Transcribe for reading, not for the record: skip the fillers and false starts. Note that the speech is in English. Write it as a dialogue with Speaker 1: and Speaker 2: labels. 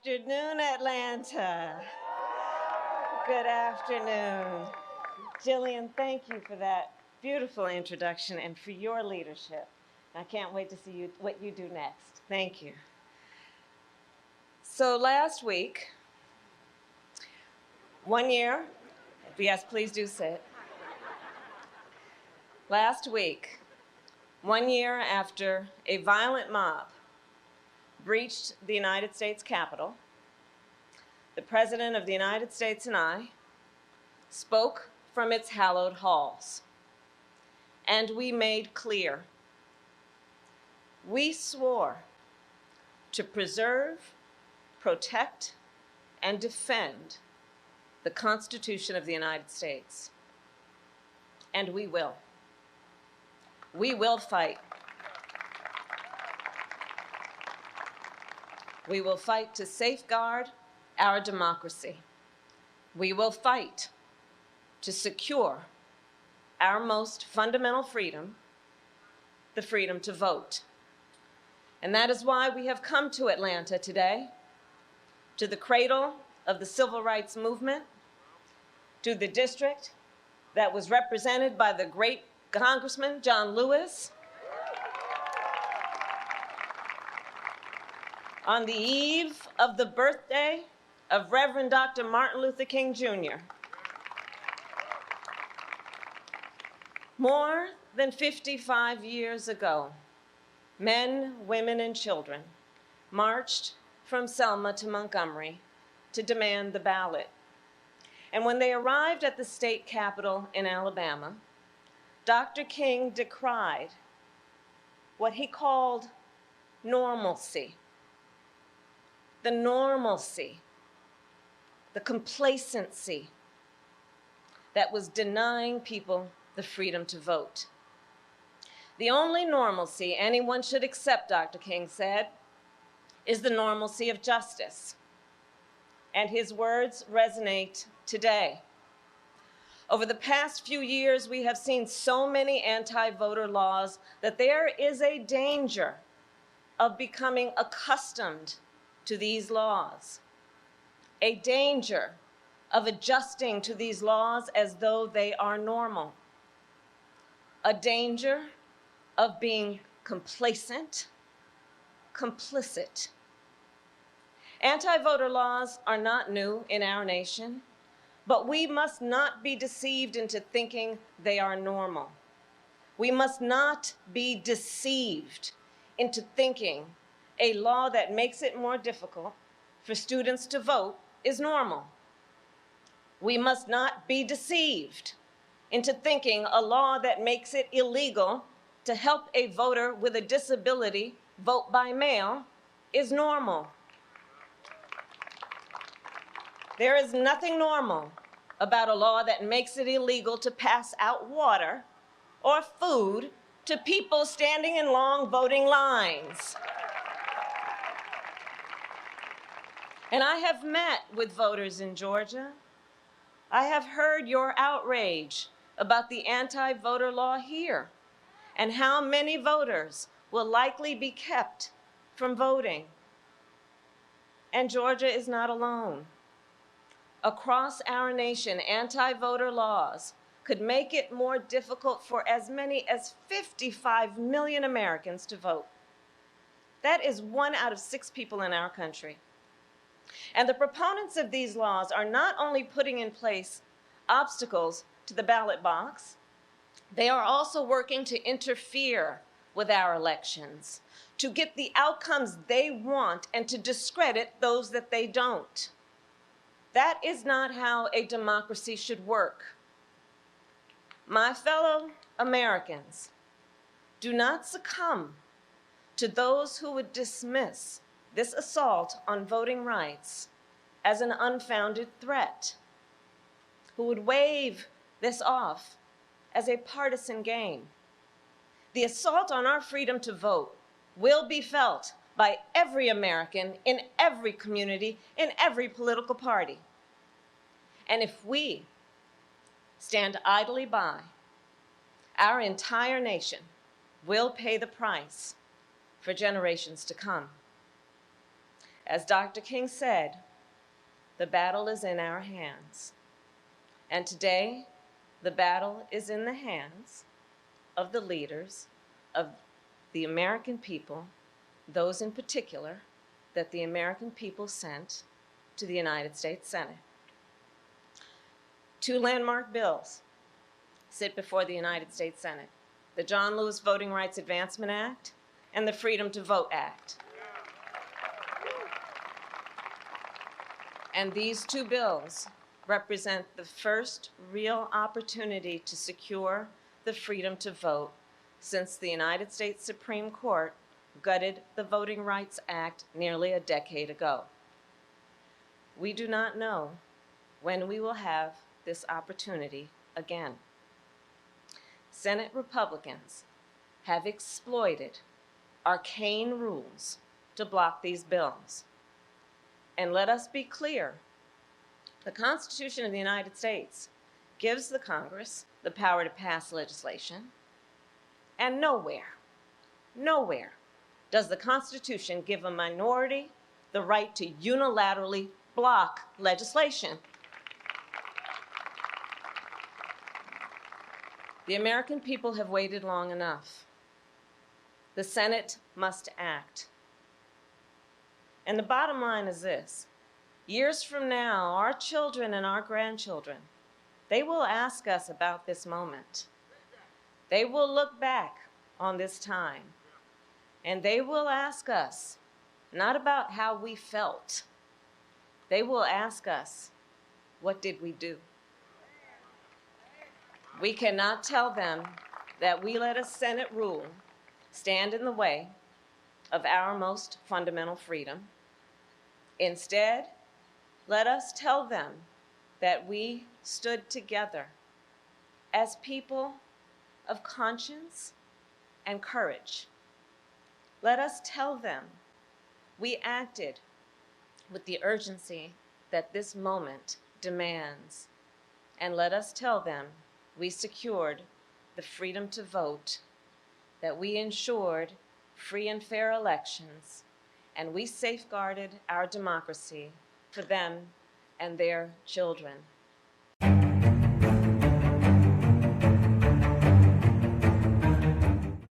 Speaker 1: Afternoon, Atlanta. Good afternoon. Jillian, thank you for that beautiful introduction and for your leadership. I can't wait to see what you do next. Thank you. So last week, 1 year, yes, please do sit. Last week, 1 year after a violent mob breached the United States Capitol, the President of the United States and I spoke from its hallowed halls, and we made clear we swore to preserve, protect, and defend the Constitution of the United States. And we will. We will fight. We will fight to safeguard our democracy. We will fight to secure our most fundamental freedom, the freedom to vote. And that is why we have come to Atlanta today, to the cradle of the civil rights movement, to the district that was represented by the great Congressman John Lewis, on the eve of the birthday of Reverend Dr. Martin Luther King Jr. More than 55 years ago, men, women, and children marched from Selma to Montgomery to demand the ballot. And when they arrived at the state capitol in Alabama, Dr. King decried what he called normalcy. The normalcy, the complacency that was denying people the freedom to vote. The only normalcy anyone should accept, Dr. King said, is the normalcy of justice. And his words resonate today. Over the past few years, we have seen so many anti-voter laws that there is a danger of becoming accustomed to these laws, a danger of adjusting to these laws as though they are normal, a danger of being complacent, complicit. Anti-voter laws are not new in our nation, but we must not be deceived into thinking they are normal. We must not be deceived into thinking a law that makes it more difficult for students to vote is normal. We must not be deceived into thinking a law that makes it illegal to help a voter with a disability vote by mail is normal. There is nothing normal about a law that makes it illegal to pass out water or food to people standing in long voting lines. And I have met with voters in Georgia. I have heard your outrage about the anti-voter law here and how many voters will likely be kept from voting. And Georgia is not alone. Across our nation, anti-voter laws could make it more difficult for as many as 55 million Americans to vote. That is 1 out of 6 people in our country. And the proponents of these laws are not only putting in place obstacles to the ballot box, they are also working to interfere with our elections, to get the outcomes they want and to discredit those that they don't. That is not how a democracy should work. My fellow Americans, do not succumb to those who would dismiss this assault on voting rights as an unfounded threat, who would wave this off as a partisan game. The assault on our freedom to vote will be felt by every American in every community, in every political party. And if we stand idly by, our entire nation will pay the price for generations to come. As Dr. King said, the battle is in our hands. And today, the battle is in the hands of the leaders of the American people, those in particular that the American people sent to the United States Senate. Two landmark bills sit before the United States Senate: the John Lewis Voting Rights Advancement Act and the Freedom to Vote Act. And these two bills represent the first real opportunity to secure the freedom to vote since the United States Supreme Court gutted the Voting Rights Act nearly a decade ago. We do not know when we will have this opportunity again. Senate Republicans have exploited arcane rules to block these bills. And let us be clear, the Constitution of the United States gives the Congress the power to pass legislation, and nowhere does the Constitution give a minority the right to unilaterally block legislation. The American people have waited long enough. The Senate must act. And the bottom line is this: years from now, our children and our grandchildren, they will ask us about this moment. They will look back on this time, and they will ask us not about how we felt. They will ask us, what did we do? We cannot tell them that we let a Senate rule stand in the way of our most fundamental freedom. Instead, let us tell them that we stood together as people of conscience and courage. Let us tell them we acted with the urgency that this moment demands. And let us tell them we secured the freedom to vote, that we ensured free and fair elections, and we safeguarded our democracy for them and their children.